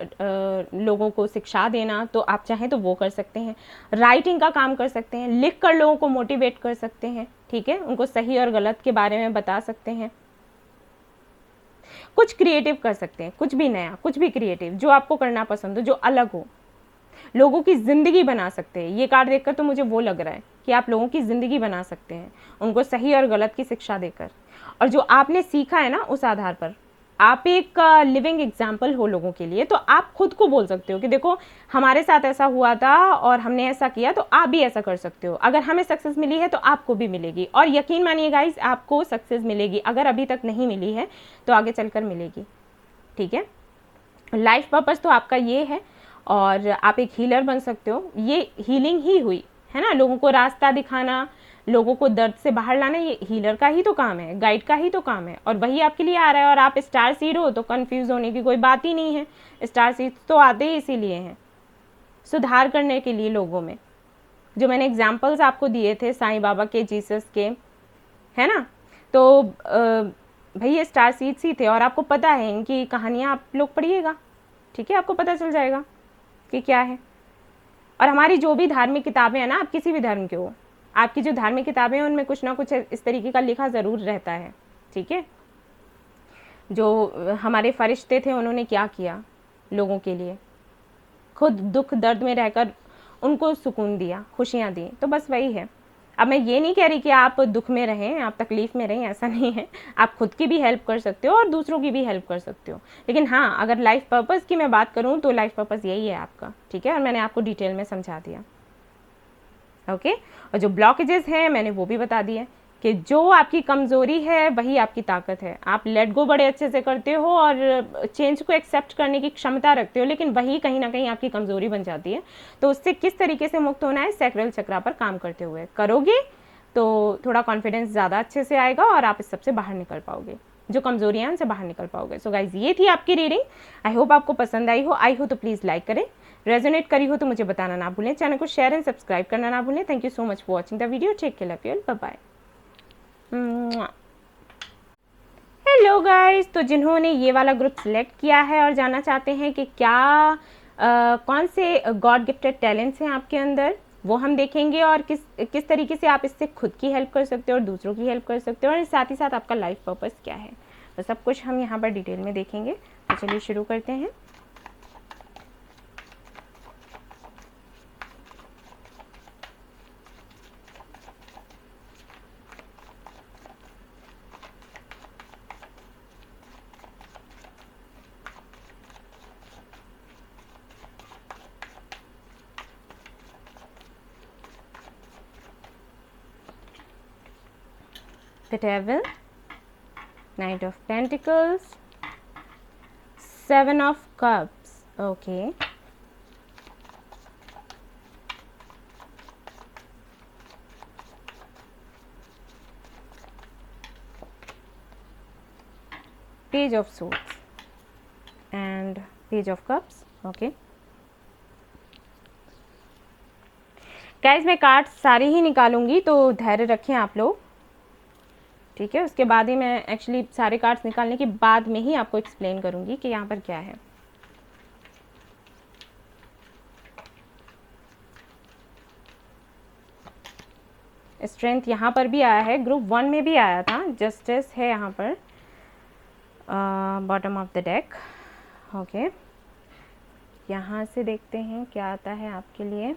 लोगों को शिक्षा देना, तो आप चाहें तो वो कर सकते हैं। राइटिंग का काम कर सकते हैं, लिख कर लोगों को मोटिवेट कर सकते हैं, ठीक है। उनको सही और गलत के बारे में बता सकते हैं। कुछ क्रिएटिव कर सकते हैं, कुछ भी नया, कुछ भी क्रिएटिव जो आपको करना पसंद हो, जो अलग हो। लोगों की जिंदगी बना सकते हैं। ये कार्ड देखकर तो मुझे वो लग रहा है कि आप लोगों की ज़िंदगी बना सकते हैं, उनको सही और गलत की शिक्षा देकर। और जो आपने सीखा है ना, उस आधार पर आप एक लिविंग एग्जाम्पल हो लोगों के लिए। तो आप खुद को बोल सकते हो कि देखो हमारे साथ ऐसा हुआ था और हमने ऐसा किया, तो आप भी ऐसा कर सकते हो। अगर हमें सक्सेस मिली है तो आपको भी मिलेगी, और यकीन मानिए गाइस, आपको सक्सेस मिलेगी। अगर अभी तक नहीं मिली है तो आगे चलकर मिलेगी, ठीक है। लाइफ पर्पस तो आपका ये है, और आप एक हीलर बन सकते हो। ये हीलिंग ही हुई है ना, लोगों को रास्ता दिखाना, लोगों को दर्द से बाहर लाना, ये हीलर का ही तो काम है, गाइड का ही तो काम है। और वही आपके लिए आ रहा है। और आप स्टार सीड हो तो कंफ्यूज होने की कोई बात ही नहीं है। स्टार सीड तो आते ही इसीलिए हैं, सुधार करने के लिए लोगों में। जो मैंने एग्जाम्पल्स आपको दिए थे साईं बाबा के, जीसस के, है ना, तो भाई ये स्टार सीड्स ही थे। और आपको पता है इनकी कहानियाँ, आप लोग पढ़िएगा, ठीक है, आपको पता चल जाएगा कि क्या है। और हमारी जो भी धार्मिक किताबें हैं ना, आप किसी भी धर्म के हो, आपकी जो धार्मिक किताबें हैं उनमें कुछ ना कुछ इस तरीके का लिखा ज़रूर रहता है, ठीक है। जो हमारे फरिश्ते थे उन्होंने क्या किया लोगों के लिए, खुद दुख दर्द में रहकर उनको सुकून दिया, खुशियाँ दी। तो बस वही है। अब मैं ये नहीं कह रही कि आप दुख में रहें, आप तकलीफ़ में रहें, ऐसा नहीं है। आप खुद की भी हेल्प कर सकते हो और दूसरों की भी हेल्प कर सकते हो। लेकिन हाँ, अगर लाइफ पर्पस की मैं बात करूँ तो लाइफ पर्पस यही है आपका, ठीक है। और मैंने आपको डिटेल में समझा दिया, ओके। और जो ब्लॉकेजेस हैं मैंने वो भी बता दिए कि जो आपकी कमज़ोरी है वही आपकी ताकत है। आप लेट गो बड़े अच्छे से करते हो और चेंज को एक्सेप्ट करने की क्षमता रखते हो, लेकिन वही कहीं ना कहीं आपकी कमज़ोरी बन जाती है। तो उससे किस तरीके से मुक्त होना है, सैक्रल चक्रा पर काम करते हुए करोगे तो थोड़ा कॉन्फिडेंस ज़्यादा अच्छे से आएगा और आप इस सबसे बाहर निकल पाओगे, जो कमज़ोरियाँ हैं उनसे बाहर निकल पाओगे। सो गाइज, ये थी आपकी रीडिंग। आई होप आपको पसंद आई हो तो प्लीज़ लाइक करें, रेजोनेट करी हो तो मुझे बताना ना भूलें, चैनल को शेयर एंड सब्सक्राइब करना ना भूलें। Thank you so much for watching the video. Take care, love you, bye bye. Hello guys, तो जिन्होंने ये वाला ग्रुप सिलेक्ट किया है और जानना चाहते हैं कि क्या कौन से गॉड गिफ्टेड टैलेंट्स हैं आपके अंदर, वो हम देखेंगे। और किस तरीके से आप इससे खुद की हेल्प कर सकते हो और दूसरों की हेल्प कर सकते हो, और साथ ही साथ आपका लाइफ पर्पस क्या है, तो सब कुछ हम यहाँ पर डिटेल में देखेंगे। तो चलिए शुरू करते हैं। The Devil, Knight of Pentacles, Seven of Cups, okay. Page of Swords and Page of Cups, okay. Guys, मैं कार्ड सारे ही निकालूंगी तो धैर्य रखें आप लोग, ठीक है। उसके बाद ही मैं एक्चुअली सारे कार्ड्स निकालने के बाद में ही आपको एक्सप्लेन करूंगी कि यहाँ पर क्या है। स्ट्रेंथ यहाँ पर भी आया है, ग्रुप 1 में भी आया था। जस्टिस है यहाँ पर bottom of the deck, okay. यहाँ से देखते हैं क्या आता है आपके लिए।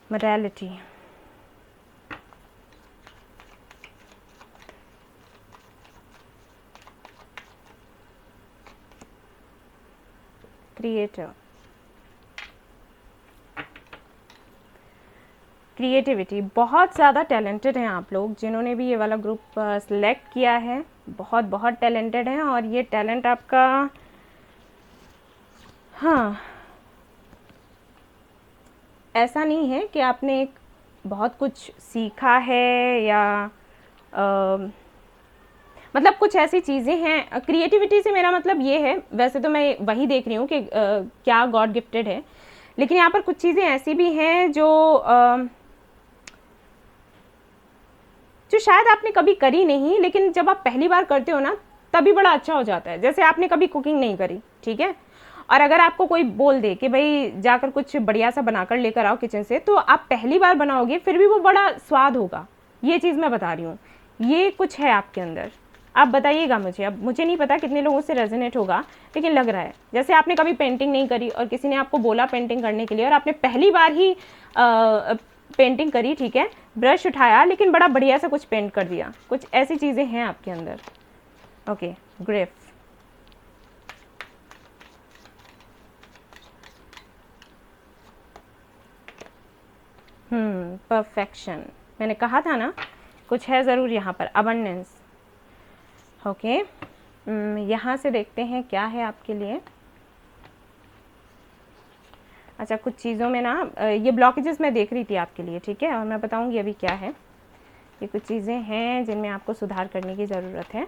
Morality, Creator, creativity. बहुत ज़्यादा टैलेंटेड हैं आप लोग, जिन्होंने भी ये वाला ग्रुप सेलेक्ट किया है, बहुत बहुत टैलेंटेड हैं। और ये टैलेंट आपका, हाँ, ऐसा नहीं है कि आपने एक बहुत कुछ सीखा है या मतलब कुछ ऐसी चीज़ें हैं। क्रिएटिविटी से मेरा मतलब ये है, वैसे तो मैं वही देख रही हूँ कि क्या गॉड गिफ्टेड है, लेकिन यहाँ पर कुछ चीज़ें ऐसी भी हैं जो शायद आपने कभी करी नहीं, लेकिन जब आप पहली बार करते हो ना तभी बड़ा अच्छा हो जाता है। जैसे आपने कभी कुकिंग नहीं करी, ठीक है, और अगर आपको कोई बोल दे कि भाई जाकर कुछ बढ़िया सा बनाकर लेकर आओ किचन से, तो आप पहली बार बनाओगे फिर भी वो बड़ा स्वाद होगा। ये चीज़ मैं बता रही हूँ, ये कुछ है आपके अंदर। आप बताइएगा मुझे, अब मुझे नहीं पता कितने लोगों से रेजोनेट होगा, लेकिन लग रहा है जैसे आपने कभी पेंटिंग नहीं करी और किसी ने आपको बोला पेंटिंग करने के लिए और आपने पहली बार ही पेंटिंग करी, ठीक है, ब्रश उठाया लेकिन बड़ा बढ़िया सा कुछ पेंट कर दिया। कुछ ऐसी चीज़ें हैं आपके अंदर। Okay, grief. परफेक्शन, मैंने कहा था ना कुछ है ज़रूर यहाँ पर। अबंडेंस। ओके, यहाँ से देखते हैं क्या है आपके लिए। अच्छा, कुछ चीज़ों में ना ये ब्लॉकेजेस मैं देख रही थी आपके लिए, ठीक है, और मैं बताऊँगी अभी क्या है। ये कुछ चीज़ें हैं जिनमें आपको सुधार करने की ज़रूरत है।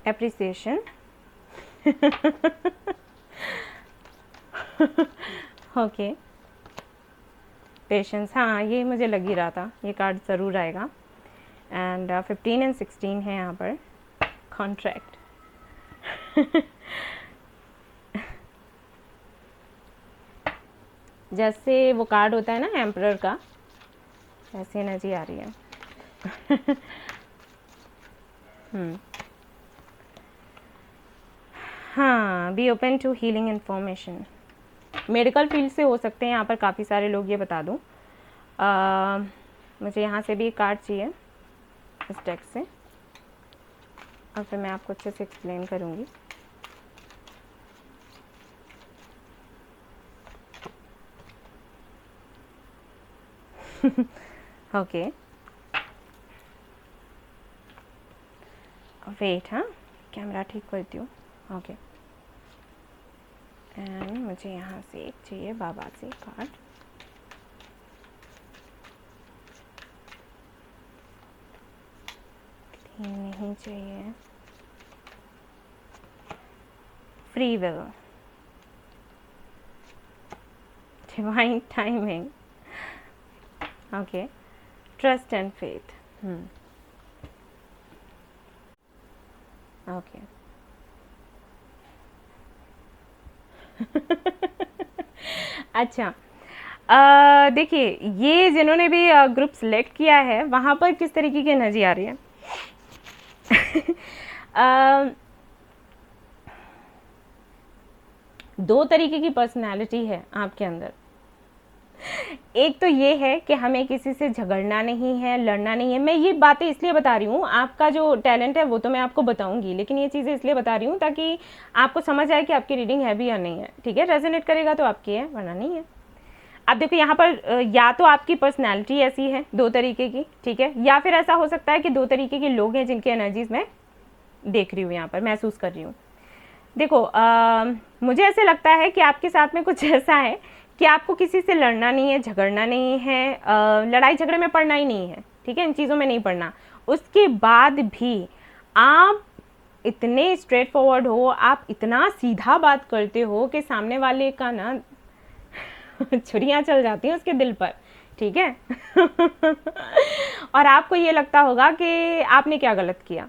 एप्रिसिएशन। ओके, पेशेंस, हाँ ये मुझे लग ही रहा था, ये कार्ड ज़रूर आएगा। एंड 15 एंड 16 है यहाँ पर। कॉन्ट्रैक्ट। जैसे वो कार्ड होता है ना एम्परर का, ऐसी एनर्जी आ रही है। हाँ, be open to healing information. Medical field से हो सकते हैं यहाँ पर काफ़ी सारे लोग, ये बता दूँ। मुझे यहाँ से भी एक कार्ड चाहिए इस डेक से, और फिर मैं आपको अच्छे से एक्सप्लेन करूँगी। ओके, वेट, हाँ कैमरा ठीक करती हूँ। ओके, एंड मुझे यहाँ से एक चाहिए बाबा से कार्ड। नहीं चाहिए। Free will, divine timing, okay, trust and faith. Okay. अच्छा, देखिए ये जिन्होंने भी ग्रुप सेलेक्ट किया है वहाँ पर किस तरीके की एनर्जी आ रही है। दो तरीके की पर्सनालिटी है आपके अंदर। एक तो ये है कि हमें किसी से झगड़ना नहीं है, लड़ना नहीं है। मैं ये बातें इसलिए बता रही हूँ, आपका जो टैलेंट है वो तो मैं आपको बताऊंगी, लेकिन ये चीज़ें इसलिए बता रही हूँ ताकि आपको समझ आए कि आपकी रीडिंग है भी या नहीं है, ठीक है। रेजोनेट करेगा तो आपकी है, वरना नहीं है। अब देखो यहाँ पर या तो आपकी पर्सनैलिटी ऐसी है दो तरीके की, ठीक है, या फिर ऐसा हो सकता है कि दो तरीके के लोग हैं जिनकी एनर्जीज मैं देख रही हूँ, यहाँ पर महसूस कर रही हूँ। देखो मुझे ऐसे लगता है कि आपके साथ में कुछ ऐसा है कि आपको किसी से लड़ना नहीं है, झगड़ना नहीं है, लड़ाई झगड़े में पड़ना ही नहीं है, ठीक है, इन चीज़ों में नहीं पड़ना। उसके बाद भी आप इतने स्ट्रेट फॉरवर्ड हो, आप इतना सीधा बात करते हो कि सामने वाले का ना छुरियाँ चल जाती हैं उसके दिल पर, ठीक है। और आपको ये लगता होगा कि आपने क्या गलत किया,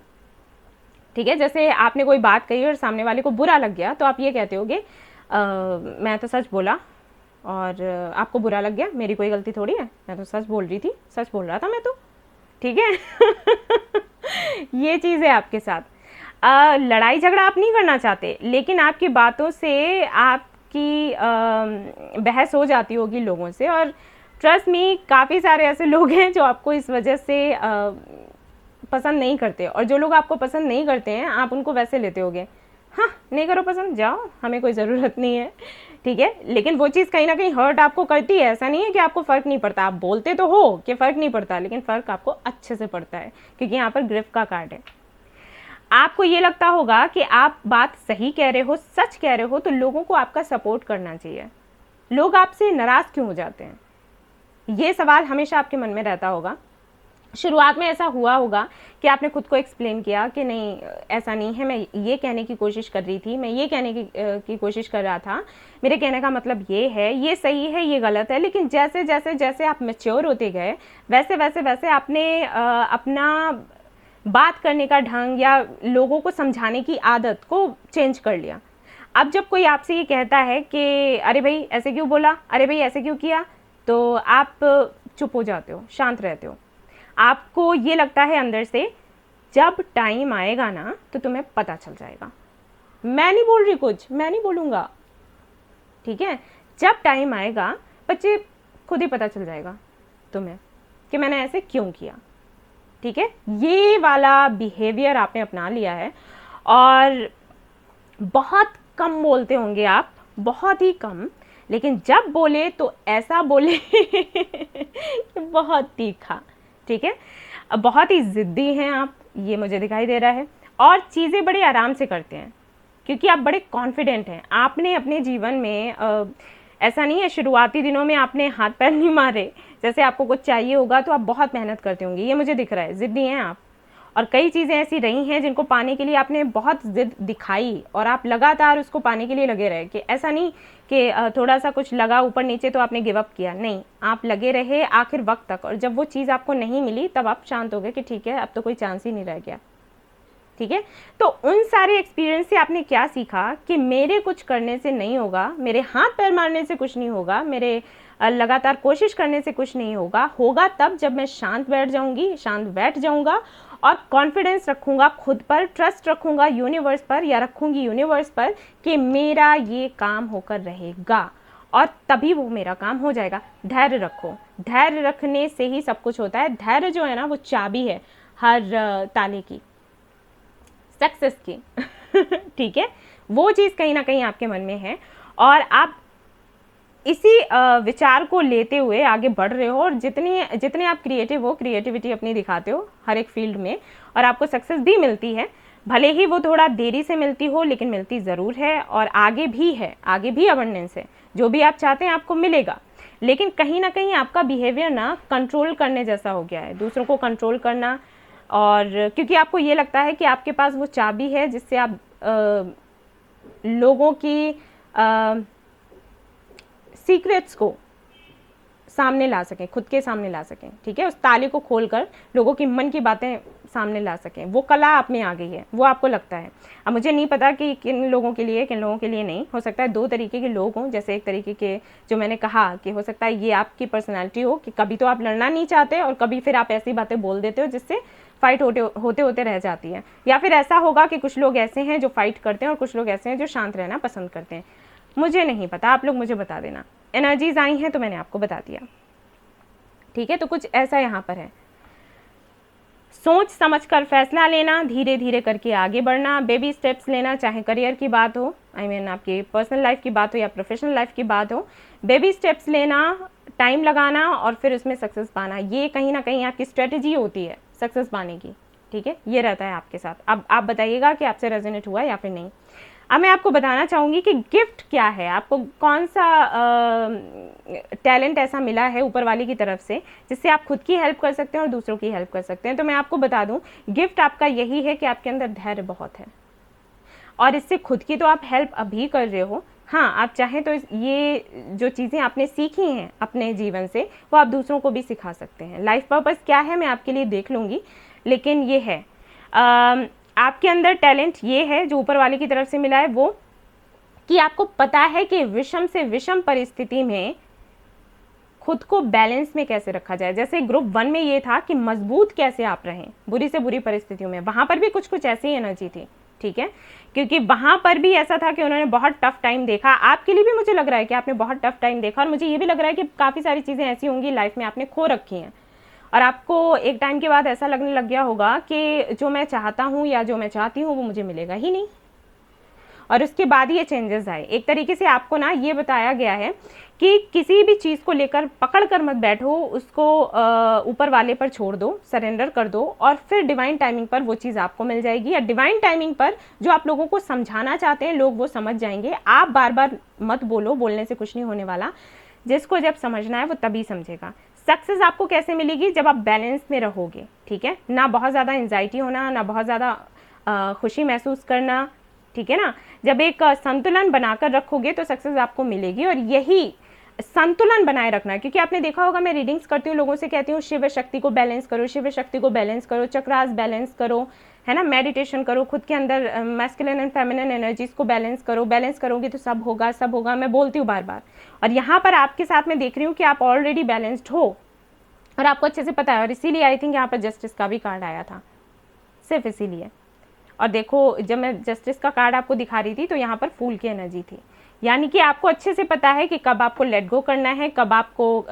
ठीक है। जैसे आपने कोई बात कही और सामने वाले को बुरा लग गया तो आप ये कहते होगे मैं तो सच बोला और आपको बुरा लग गया, मेरी कोई गलती थोड़ी है, मैं तो सच बोल रही थी, सच बोल रहा था मैं तो, ठीक है। ये चीज़ है आपके साथ। लड़ाई झगड़ा आप नहीं करना चाहते, लेकिन आपकी बातों से आपकी बहस हो जाती होगी लोगों से, और ट्रस्ट मी काफ़ी सारे ऐसे लोग हैं जो आपको इस वजह से पसंद नहीं करते, और जो लोग आपको पसंद नहीं करते हैं आप उनको वैसे लेते होगे, हाँ नहीं करो पसंद, जाओ, हमें कोई ज़रूरत नहीं है, ठीक है। लेकिन वो चीज़ कहीं ना कहीं हर्ट आपको करती है। ऐसा नहीं है कि आपको फ़र्क नहीं पड़ता, आप बोलते तो हो कि फ़र्क नहीं पड़ता, लेकिन फ़र्क आपको अच्छे से पड़ता है, क्योंकि यहाँ पर ग्रिफ का कार्ड है। आपको ये लगता होगा कि आप बात सही कह रहे हो, सच कह रहे हो, तो लोगों को आपका सपोर्ट करना चाहिए। लोग आपसे नाराज़ क्यों हो जाते हैं, ये सवाल हमेशा आपके मन में रहता होगा। शुरुआत में ऐसा हुआ होगा कि आपने खुद को एक्सप्लेन किया कि नहीं ऐसा नहीं है, मैं ये कहने की कोशिश कर रही थी, मैं ये कहने की कोशिश कर रहा था, मेरे कहने का मतलब ये है, ये सही है, ये गलत है। लेकिन जैसे जैसे जैसे आप मैच्योर होते गए वैसे वैसे वैसे आपने अपना बात करने का ढंग या लोगों को समझाने की आदत को चेंज कर लिया। अब जब कोई आपसे ये कहता है कि अरे भाई ऐसे क्यों बोला, अरे भाई ऐसे क्यों किया, तो आप चुप हो जाते हो, शांत रहते हो। आपको ये लगता है अंदर से जब टाइम आएगा ना तो तुम्हें पता चल जाएगा, मैं नहीं बोल रही कुछ, मैं नहीं बोलूँगा, ठीक है। जब टाइम आएगा बच्चे खुद ही पता चल जाएगा तुम्हें कि मैंने ऐसे क्यों किया, ठीक है। ये वाला बिहेवियर आपने अपना लिया है और बहुत कम बोलते होंगे आप, बहुत ही कम, लेकिन जब बोले तो ऐसा बोले कि बहुत तीखा, ठीक है। अब बहुत ही ज़िद्दी हैं आप, ये मुझे दिखाई दे रहा है, और चीज़ें बड़े आराम से करते हैं क्योंकि आप बड़े कॉन्फिडेंट हैं। आपने अपने जीवन में ऐसा नहीं है शुरुआती दिनों में आपने हाथ पैर नहीं मारे, जैसे आपको कुछ चाहिए होगा तो आप बहुत मेहनत करते होंगे, ये मुझे दिख रहा है, ज़िद्दी हैं आप। और कई चीज़ें ऐसी रही हैं जिनको पाने के लिए आपने बहुत ज़िद दिखाई और आप लगातार उसको पाने के लिए लगे रहे, कि ऐसा नहीं कि थोड़ा सा कुछ लगा ऊपर नीचे तो आपने गिव अप किया, नहीं, आप लगे रहे आखिर वक्त तक। और जब वो चीज़ आपको नहीं मिली तब आप शांत हो गए कि ठीक है अब तो कोई चांस ही नहीं रह गया, ठीक है। तो उन सारे एक्सपीरियंस से आपने क्या सीखा कि मेरे कुछ करने से नहीं होगा, मेरे हाथ पैर मारने से कुछ नहीं होगा, मेरे लगातार कोशिश करने से कुछ नहीं होगा, होगा तब जब मैं शांत बैठ जाऊंगी, शांत बैठ जाऊंगा और कॉन्फिडेंस रखूंगा खुद पर, ट्रस्ट रखूंगा यूनिवर्स पर या रखूंगी यूनिवर्स पर कि मेरा ये काम होकर रहेगा और तभी वो मेरा काम हो जाएगा। धैर्य रखो, धैर्य रखने से ही सब कुछ होता है। धैर्य जो है ना वो चाबी है हर ताले की, सक्सेस की ठीक है। वो चीज़ कहीं ना कहीं आपके मन में है और आप इसी विचार को लेते हुए आगे बढ़ रहे हो और जितने आप क्रिएटिव हो, क्रिएटिविटी अपनी दिखाते हो हर एक फील्ड में और आपको सक्सेस भी मिलती है, भले ही वो थोड़ा देरी से मिलती हो लेकिन मिलती ज़रूर है और आगे भी है, आगे भी अबंडेंस है, जो भी आप चाहते हैं आपको मिलेगा। लेकिन कहीं ना कहीं आपका बिहेवियर ना कंट्रोल करने जैसा हो गया है, दूसरों को कंट्रोल करना, और क्योंकि आपको ये लगता है कि आपके पास वो चाबी है जिससे आप लोगों की सीक्रेट्स को सामने ला सकें, खुद के सामने ला सकें, ठीक है। उस ताले को खोलकर लोगों की मन की बातें सामने ला सकें, वो कला आप में आ गई है, वो आपको लगता है। अब मुझे नहीं पता कि किन लोगों के लिए, किन लोगों के लिए नहीं, हो सकता है दो तरीके के लोग हों, जैसे एक तरीके के जो मैंने कहा कि हो सकता है ये आपकी पर्सनैलिटी हो कि कभी तो आप लड़ना नहीं चाहते और कभी फिर आप ऐसी बातें बोल देते हो जिससे फाइट होते होते रह जाती है। या फिर ऐसा होगा कि कुछ लोग ऐसे हैं जो फाइट करते हैं और कुछ लोग ऐसे हैं जो शांत रहना पसंद करते हैं। मुझे नहीं पता, आप लोग मुझे बता देना। एनर्जीज आई हैं तो मैंने आपको बता दिया, ठीक है। तो कुछ ऐसा यहाँ पर है, सोच समझ कर फैसला लेना, धीरे धीरे करके आगे बढ़ना, बेबी स्टेप्स लेना, चाहे करियर की बात हो, आपकी पर्सनल लाइफ की बात हो या प्रोफेशनल लाइफ की बात हो, बेबी स्टेप्स लेना, टाइम लगाना और फिर उसमें सक्सेस पाना, ये कहीं ना कहीं आपकी स्ट्रेटजी होती है सक्सेस पाने की, ठीक है। ये रहता है आपके साथ। अब आप बताइएगा कि आपसे रेजोनेट हुआ या फिर नहीं। अब मैं आपको बताना चाहूँगी कि गिफ्ट क्या है, आपको कौन सा टैलेंट ऐसा मिला है ऊपर वाली की तरफ से जिससे आप खुद की हेल्प कर सकते हैं और दूसरों की हेल्प कर सकते हैं। तो मैं आपको बता दूं, गिफ्ट आपका यही है कि आपके अंदर धैर्य बहुत है और इससे खुद की तो आप हेल्प अभी कर रहे हो। हाँ, आप चाहें तो ये जो चीज़ें आपने सीखी हैं अपने जीवन से वो आप दूसरों को भी सिखा सकते हैं। लाइफ पर्पस क्या है मैं आपके लिए देख लूँगी, लेकिन ये है आपके अंदर टैलेंट ये है जो ऊपर वाले की तरफ से मिला है, वो कि आपको पता है कि विषम से विषम परिस्थिति में खुद को बैलेंस में कैसे रखा जाए। जैसे ग्रुप 1 में ये था कि मजबूत कैसे आप रहें बुरी से बुरी परिस्थितियों में, वहाँ पर भी कुछ कुछ ऐसी एनर्जी थी, ठीक है। क्योंकि वहाँ पर भी ऐसा था कि उन्होंने बहुत टफ टाइम देखा। आपके लिए भी मुझे लग रहा है कि आपने बहुत टफ टाइम देखा और मुझे ये भी लग रहा है कि काफ़ी सारी चीज़ें ऐसी होंगी लाइफ में आपने खो रखी हैं और आपको एक टाइम के बाद ऐसा लगने लग गया होगा कि जो मैं चाहता हूँ या जो मैं चाहती हूँ वो मुझे मिलेगा ही नहीं, और उसके बाद ये चेंजेस आए। एक तरीके से आपको ना ये बताया गया है कि किसी भी चीज़ को लेकर पकड़ कर मत बैठो, उसको ऊपर वाले पर छोड़ दो, सरेंडर कर दो और फिर डिवाइन टाइमिंग पर वो चीज़ आपको मिल जाएगी, या डिवाइन टाइमिंग पर जो आप लोगों को समझाना चाहते हैं लोग वो समझ जाएंगे। आप बार बार मत बोलो, बोलने से कुछ नहीं होने वाला, जिसको जब समझना है वो तभी समझेगा। सक्सेस आपको कैसे मिलेगी? जब आप बैलेंस में रहोगे, ठीक है, ना बहुत ज़्यादा एंजाइटी होना, ना बहुत ज़्यादा खुशी महसूस करना, ठीक है ना। जब एक संतुलन बनाकर रखोगे तो सक्सेस आपको मिलेगी, और यही संतुलन बनाए रखना है। क्योंकि आपने देखा होगा, मैं रीडिंग्स करती हूँ, लोगों से कहती हूँ शिव शक्ति को बैलेंस करो, शिव शक्ति को बैलेंस करो, चक्रास बैलेंस करो, है ना, मेडिटेशन करो, खुद के अंदर मैस्कुलिन एंड फेमिनिन एनर्जीज को बैलेंस करो, बैलेंस करोगे तो सब होगा, सब होगा, मैं बोलती हूँ बार बार। और यहाँ पर आपके साथ मैं देख रही हूँ कि आप ऑलरेडी बैलेंस्ड हो और आपको अच्छे से पता है, और इसीलिए आई थिंक यहाँ पर जस्टिस का भी कार्ड आया था, सिर्फ इसीलिए। और देखो, जब मैं जस्टिस का कार्ड आपको दिखा रही थी तो यहाँ पर फूल की एनर्जी थी, यानी कि आपको अच्छे से पता है कि कब आपको लेट गो करना है, कब आपको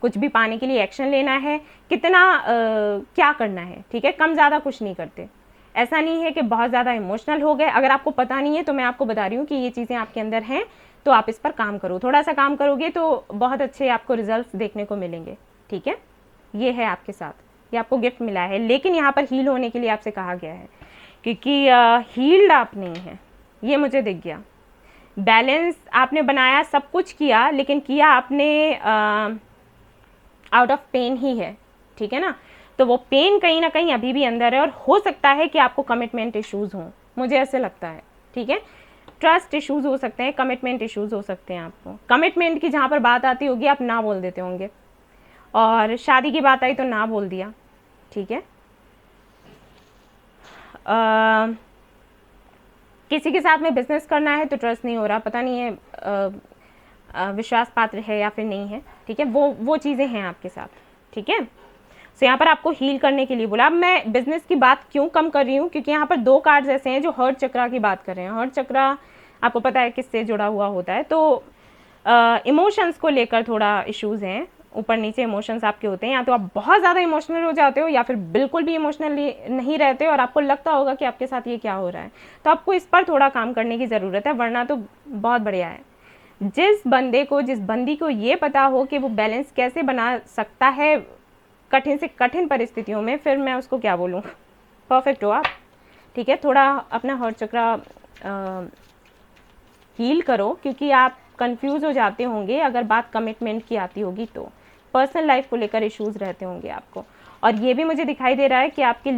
कुछ भी पाने के लिए एक्शन लेना है, कितना क्या करना है, ठीक है। कम ज़्यादा कुछ नहीं करते, ऐसा नहीं है कि बहुत ज़्यादा इमोशनल हो गए। अगर आपको पता नहीं है तो मैं आपको बता रही हूँ कि ये चीज़ें आपके अंदर हैं, तो आप इस पर काम करो, थोड़ा सा काम करोगे तो बहुत अच्छे आपको रिजल्ट्स देखने को मिलेंगे, ठीक है। ये है आपके साथ, ये आपको गिफ्ट मिला है, लेकिन यहाँ पर हील होने के लिए आपसे कहा गया है, क्योंकि हील्ड आप नहीं है, ये मुझे दिख गया। बैलेंस आपने बनाया, सब कुछ किया, लेकिन किया आपने आउट ऑफ पेन ही है, ठीक है ना। तो वो पेन कहीं ना कहीं अभी भी अंदर है, और हो सकता है कि आपको कमिटमेंट इश्यूज हों, मुझे ऐसे लगता है, ठीक है। ट्रस्ट इश्यूज हो सकते हैं, कमिटमेंट इश्यूज हो सकते हैं आपको। कमिटमेंट की जहाँ पर बात आती होगी आप ना बोल देते होंगे, और शादी की बात आई तो ना बोल दिया, ठीक है। किसी के साथ में बिजनेस करना है तो ट्रस्ट नहीं हो रहा, पता नहीं है विश्वास पात्र है या फिर नहीं है, ठीक है। वो चीज़ें हैं आपके साथ, ठीक है। सो यहाँ पर आपको हील करने के लिए बोला। अब मैं बिजनेस की बात क्यों कम कर रही हूँ, क्योंकि यहाँ पर 2 कार्ड्स ऐसे हैं जो हर्ट चक्रा की बात कर रहे हैं। हर्ट चक्रा आपको पता है किससे जुड़ा हुआ होता है, तो इमोशंस को लेकर थोड़ा इश्यूज़ हैं, ऊपर नीचे इमोशंस आपके होते हैं, या तो आप बहुत ज़्यादा इमोशनल हो जाते हो या फिर बिल्कुल भी इमोशनली नहीं रहते हो, और आपको लगता होगा कि आपके साथ ये क्या हो रहा है। तो आपको इस पर थोड़ा काम करने की ज़रूरत है, वरना तो बहुत बढ़िया है। जिस बंदी को ये पता हो कि वो बैलेंस कैसे बना सकता है कठिन से कठिन परिस्थितियों में, फिर मैं उसको क्या बोलूँ, परफेक्ट हो आप, ठीक है। थोड़ा अपना हर्ट चक्रा हील करो, क्योंकि आप कंफ्यूज हो जाते होंगे अगर बात कमिटमेंट की आती होगी तो। पर्सनल लाइफ को लेकर इश्यूज रहते होंगे आपको, और ये भी मुझे दिखाई दे रहा है कि आपकी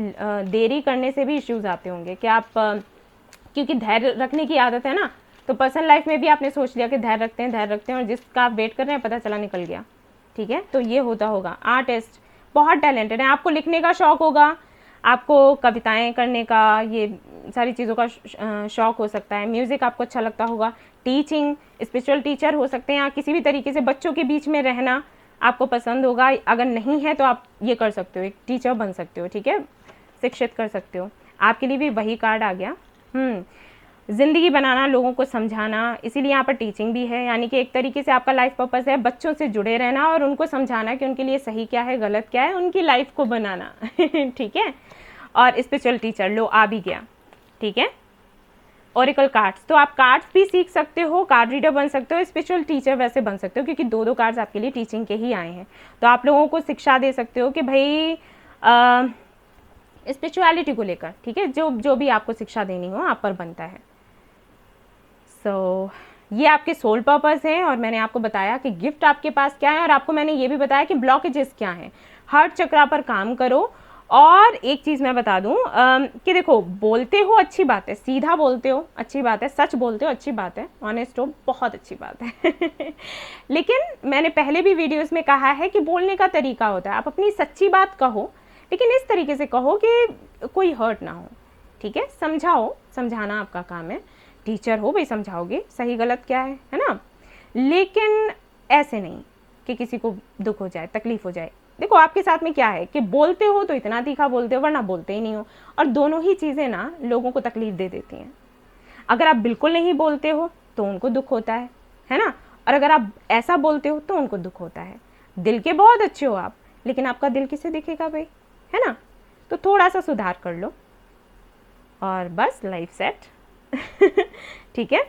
देरी करने से भी इश्यूज आते होंगे कि आप क्योंकि धैर्य रखने की आदत है ना, तो पर्सनल लाइफ में भी आपने सोच लिया कि धैर्य रखते हैं, और जिसका आप वेट कर रहे हैं पता चला निकल गया, ठीक है। तो ये होता होगा। आर्टिस्ट बहुत टैलेंटेड है, आपको लिखने का शौक होगा, आपको कविताएं करने का, ये सारी चीज़ों का शौक हो सकता है, म्यूज़िक आपको अच्छा लगता होगा, टीचिंग, स्पिरिचुअल टीचर हो सकते हैं, या किसी भी तरीके से बच्चों के बीच में रहना आपको पसंद होगा। अगर नहीं है तो आप ये कर सकते हो, एक टीचर बन सकते हो, ठीक है, शिक्षित कर सकते हो। आपके लिए भी वही कार्ड आ गया। ज़िंदगी बनाना, लोगों को समझाना, इसीलिए यहाँ पर टीचिंग भी है, यानी कि एक तरीके से आपका लाइफ पर्पस है बच्चों से जुड़े रहना और उनको समझाना कि उनके लिए सही क्या है, गलत क्या है, उनकी लाइफ को बनाना ठीक है। और स्पिरिचुअल टीचर लो आ भी गया, ठीक है। ओरेकल कार्ड्स, तो आप कार्ड्स भी सीख सकते हो, कार्ड रीडर बन सकते हो, स्पिरिचुअल टीचर वैसे बन सकते हो, क्योंकि 2 कार्ड्स आपके लिए टीचिंग के ही आए हैं। तो आप लोगों को शिक्षा दे सकते हो कि भाई स्पिरिचुअलिटी को लेकर, ठीक है, जो भी आपको शिक्षा देनी हो आप पर बनता है। ये आपके सोल पर्पस हैं, और मैंने आपको बताया कि गिफ्ट आपके पास क्या है, और आपको मैंने ये भी बताया कि ब्लॉकेजेस क्या हैं। हार्ट चक्रा पर काम करो। और एक चीज़ मैं बता दूं कि देखो, बोलते हो अच्छी बात है, सीधा बोलते हो अच्छी बात है, सच बोलते हो अच्छी बात है, ऑनेस्ट हो बहुत अच्छी बात है लेकिन मैंने पहले भी वीडियोस में कहा है कि बोलने का तरीका होता है। आप अपनी सच्ची बात कहो, लेकिन इस तरीके से कहो कि कोई हर्ट ना हो, ठीक है। समझाओ, समझाना आपका काम है, टीचर हो भाई, समझाओगे सही गलत क्या है ना, लेकिन ऐसे नहीं कि किसी को दुख हो जाए, तकलीफ हो जाए। देखो आपके साथ में क्या है कि बोलते हो तो इतना तीखा बोलते हो, वरना बोलते ही नहीं हो, और दोनों ही चीज़ें ना लोगों को तकलीफ दे देती हैं। अगर आप बिल्कुल नहीं बोलते हो तो उनको दुख होता है ना, और अगर आप ऐसा बोलते हो तो उनको दुख होता है। दिल के बहुत अच्छे हो आप, लेकिन आपका दिल किसे दिखेगा भाई, है ना। तो थोड़ा सा सुधार कर लो और बस लाइफ सेट ठीक है।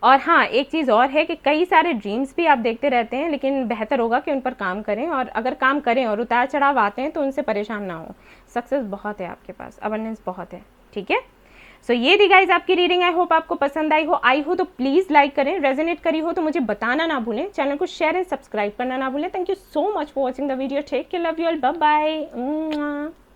और हाँ, एक चीज़ और है कि कई सारे ड्रीम्स भी आप देखते रहते हैं, लेकिन बेहतर होगा कि उन पर काम करें, और अगर काम करें और उतार चढ़ाव आते हैं तो उनसे परेशान ना हो। सक्सेस बहुत है आपके पास, अबंडेंस बहुत है, ठीक है। सो ये थी गाइज आपकी रीडिंग। आई होप आपको पसंद आई हो तो प्लीज़ लाइक करें, रेजोनेट करी हो तो मुझे बताना ना भूलें, चैनल को शेयर एंड सब्सक्राइब करना ना भूलें। Thank you so much for watching the video, take care, love you all, bye bye.